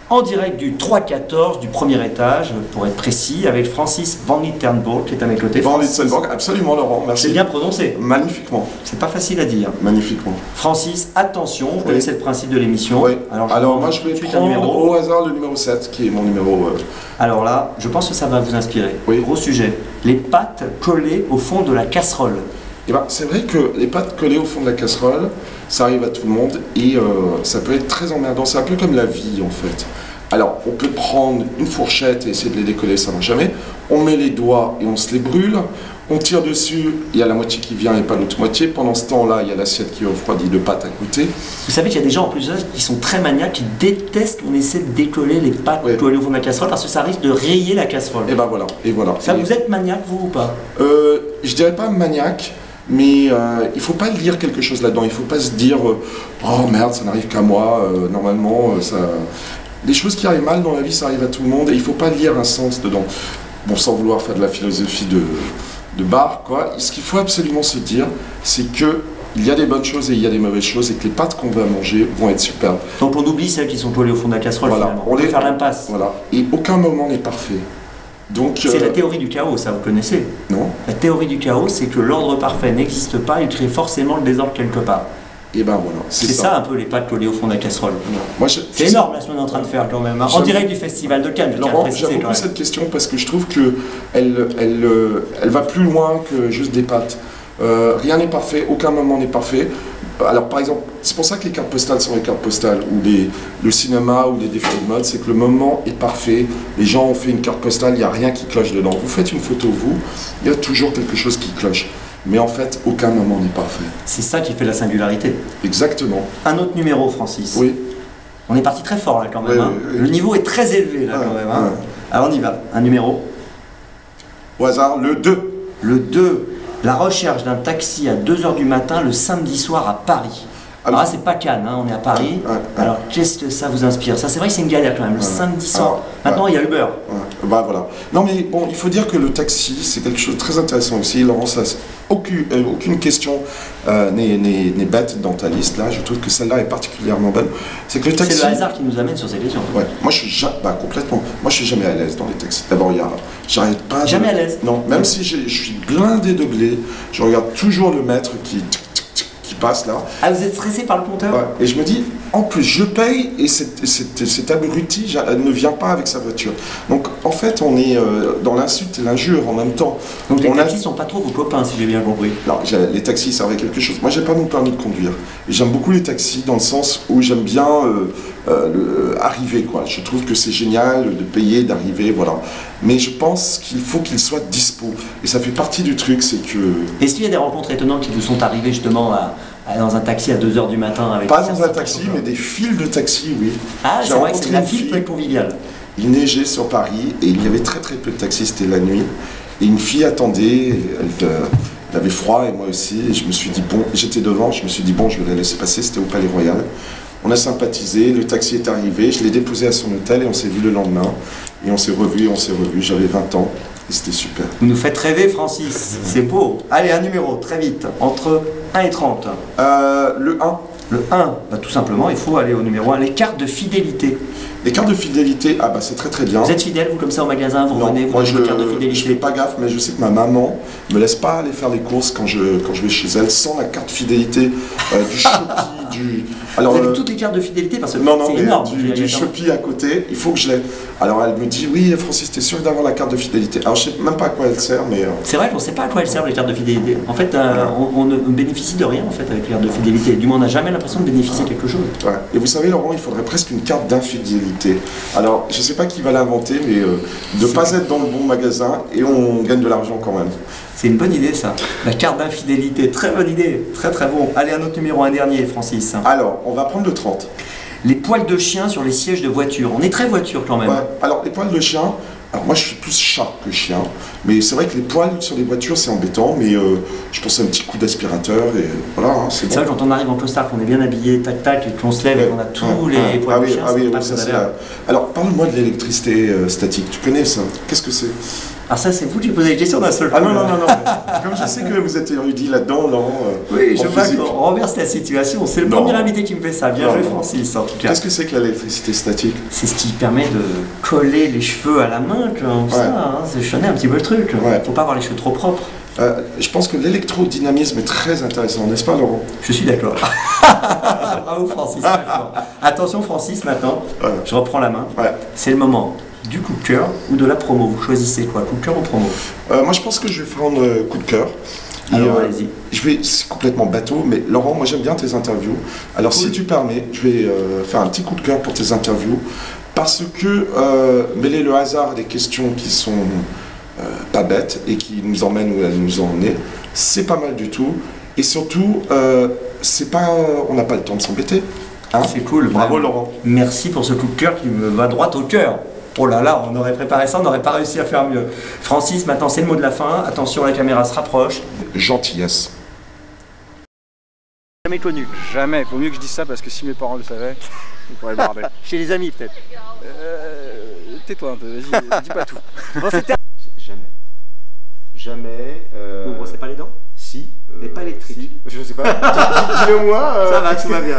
en direct du 314 du premier étage, pour être précis, avec Francis Van Litternburg qui est à mes côtés. Van Litternburg, absolument Laurent, merci. C'est bien prononcé. Magnifiquement. C'est pas facile à dire. Magnifiquement. Francis, attention, vous connaissez le principe de l'émission. Oui. Alors moi je vais prendre au hasard le numéro 7 qui est mon numéro... Alors là, je pense que ça va vous inspirer. Oui. Gros sujet. Les pâtes collées au fond de la casserole. Eh ben, c'est vrai que les pâtes collées au fond de la casserole, ça arrive à tout le monde et ça peut être très emmerdant. C'est un peu comme la vie en fait. Alors, on peut prendre une fourchette et essayer de les décoller, ça ne marche jamais. On met les doigts et on se les brûle. On tire dessus, il y a la moitié qui vient et pas l'autre moitié. Pendant ce temps-là, il y a l'assiette qui refroidit de pâte à côté. Vous savez qu'il y a des gens en plus qui sont très maniaques, qui détestent qu'on essaie de décoller les pâtes collées au fond de la casserole parce que ça risque de rayer la casserole. Et ben voilà, et voilà. Ça, vous êtes maniaque, vous ou pas? Je dirais pas maniaque. Mais il ne faut pas lire quelque chose là-dedans, il ne faut pas se dire oh merde, ça n'arrive qu'à moi, normalement, ça... Les choses qui arrivent mal dans la vie, ça arrive à tout le monde, et il ne faut pas lire un sens dedans. Bon, sans vouloir faire de la philosophie de bar, quoi. Ce qu'il faut absolument se dire, c'est que il y a des bonnes choses et il y a des mauvaises choses, et que les pâtes qu'on va manger vont être superbes. Donc on oublie celles qui sont collées au fond de la casserole, voilà. Finalement. On peut faire l'impasse. Voilà, et aucun moment n'est parfait. C'est la théorie du chaos, ça vous connaissez? Non. La théorie du chaos, c'est que l'ordre parfait n'existe pas, il crée forcément le désordre quelque part. Et ben voilà, c'est ça un peu les pâtes collées au fond de la casserole. C'est énorme là ce qu'on est en train de faire quand même, hein. En direct du Festival de Cannes. Laurent, j'aime beaucoup cette question parce que je trouve qu'elle va plus loin que juste des pâtes. Rien n'est parfait, aucun moment n'est parfait. Alors par exemple, c'est pour ça que les cartes postales sont les cartes postales, ou le cinéma, ou les défilés de mode, c'est que le moment est parfait, les gens ont fait une carte postale, il n'y a rien qui cloche dedans. Vous faites une photo, vous, il y a toujours quelque chose qui cloche. Mais en fait, aucun moment n'est parfait. C'est ça qui fait la singularité. Exactement. Un autre numéro, Francis. Oui. On est parti très fort là quand même. Oui, hein. oui. Le niveau est très élevé là quand même. Hein. Alors on y va. Un numéro. Au hasard, le 2. Le 2. La recherche d'un taxi à 2 h du matin le samedi soir à Paris. Alors là, c'est pas Cannes, hein, on est à Paris. Alors qu'est-ce que ça vous inspire? Ça, c'est vrai que c'est une galère quand même, le samedi soir. Maintenant, il y a Uber. Bah voilà. Non mais bon, il faut dire que le taxi, c'est quelque chose de très intéressant aussi. Laurent, aucune question n'est bête dans ta liste là. Je trouve que celle-là est particulièrement bonne. C'est que le taxi. C'est le hasard qui nous amène sur ces questions. Ouais. Moi, je suis complètement. Moi, je suis jamais à l'aise dans les taxis. D'abord, j'arrête pas. Jamais à l'aise. Non, même si je suis blindé de blé, je regarde toujours le maître qui passe là. Ah, vous êtes stressé par le compteur? Ouais. Et je me dis, en plus, je paye et cet abruti ne vient pas avec sa voiture. Donc, en fait, on est dans l'insulte et l'injure en même temps. Donc, les taxis sont pas trop vos copains, si j'ai bien compris. Non, les taxis servent à quelque chose. Moi, j'ai pas mon permis de conduire. Et j'aime beaucoup les taxis dans le sens où j'aime bien arriver, quoi. Je trouve que c'est génial de payer, d'arriver, voilà. Mais je pense qu'il faut qu'ils soient dispo. Et ça fait partie du truc, c'est que... Est-ce qu'il y a des rencontres étonnantes qui vous sont arrivées justement dans un taxi à 2 h du matin avec... Pas dans un taxi, mais des files de taxi, oui. Ah, c'est vrai que la file peut être conviviale. Il neigeait sur Paris et il y avait très peu de taxis, c'était la nuit. Et une fille attendait, elle avait froid et moi aussi. Et je me suis dit, bon, j'étais devant, je me suis dit, bon, je vais la laisser passer, c'était au Palais Royal. On a sympathisé, le taxi est arrivé, je l'ai déposé à son hôtel et on s'est vu le lendemain. Et on s'est revus, j'avais 20 ans et c'était super. Vous nous faites rêver, Francis, c'est beau. Allez, un numéro, très vite, entre 1 et 30. Le 1. Le 1, bah, tout simplement, il faut aller au numéro 1, les cartes de fidélité. Les cartes de fidélité, ah bah c'est très bien. Vous êtes fidèle, vous, comme ça, au magasin, vous revenez, vous avez vos cartes de fidélité? Je fais pas gaffe, mais je sais que ma maman me laisse pas aller faire les courses quand je vais chez elle sans la carte fidélité du Shopee, du... Alors, vous avez toutes les cartes de fidélité parce que c'est énorme. Du Shopee à côté, il faut que je l'aie. Alors elle me dit, oui Francis, t'es sûr d'avoir la carte de fidélité? Alors je sais même pas à quoi elle sert, mais... C'est vrai qu'on sait pas à quoi elles servent les cartes de fidélité. En fait, on ne bénéficie de rien en fait avec les cartes de fidélité. Du moins, on n'a jamais l'impression de bénéficier de quelque chose. Ouais. Et vous savez Laurent, il faudrait presque une carte d'infidélité. Alors je sais pas qui va l'inventer, mais de pas être dans le bon magasin et on gagne de l'argent quand même. C'est une bonne idée ça, la carte d'infidélité, très bonne idée, très bon. Allez, un autre numéro, un dernier, Francis. Alors, on va prendre le 30. Les poils de chien sur les sièges de voiture, on est très voiture quand même. Ouais. Alors, les poils de chien, alors moi je suis plus chat que chien, mais c'est vrai que les poils sur les voitures c'est embêtant, mais je pense à un petit coup d'aspirateur et voilà, hein, c'est bon. C'est vrai quand on arrive en costard, qu'on est bien habillé, tac tac, et qu'on se lève et qu'on a tous les poils de chien, Alors, parle-moi de l'électricité statique, tu connais ça? Qu'est-ce que c'est? Alors ça, c'est vous qui posez les questions d'un seul coup. Ah non, non, non, non. Comme je sais que vous êtes érudit là-dedans, Laurent. Oui, je vois qu'on renverse la situation. C'est le premier invité qui me fait ça. Bien joué, Francis, en tout cas. Qu'est-ce que c'est que l'électricité statique? C'est ce qui permet de coller les cheveux à la main, comme ça. Hein. Je connais un petit peu le truc. Faut pas avoir les cheveux trop propres. Je pense que l'électrodynamisme est très intéressant, n'est-ce pas, Laurent? Je suis d'accord. Bravo, Francis. Attention, Francis, maintenant. Je reprends la main. C'est le moment du coup de cœur ou de la promo. Vous choisissez quoi, coup de cœur ou promo? Moi, je pense que je vais prendre coup de cœur. Alors, allez-y. C'est complètement bateau, mais Laurent, moi j'aime bien tes interviews. Alors, si tu permets, je vais faire un petit coup de cœur pour tes interviews, parce que mêler le hasard à des questions qui sont pas bêtes et qui nous emmènent où elles nous ont emmenés, c'est pas mal du tout. Et surtout, on n'a pas le temps de s'embêter. Hein, c'est cool. Bravo, Laurent. Merci pour ce coup de cœur qui me va droit au cœur. Oh là là, on aurait préparé ça, on n'aurait pas réussi à faire mieux. Francis, maintenant c'est le mot de la fin. Attention, la caméra se rapproche. Gentillesse. Jamais connu. Jamais. Vaut mieux que je dise ça parce que si mes parents le savaient, ils pourraient le barder. Chez les amis peut-être. Tais-toi un peu, vas-y, dis pas tout. Bon, jamais. Jamais. Vous brossez pas les dents? Si. Mais pas électrique. Si. Je sais pas. Dis-le moi. Ça va, tout va bien.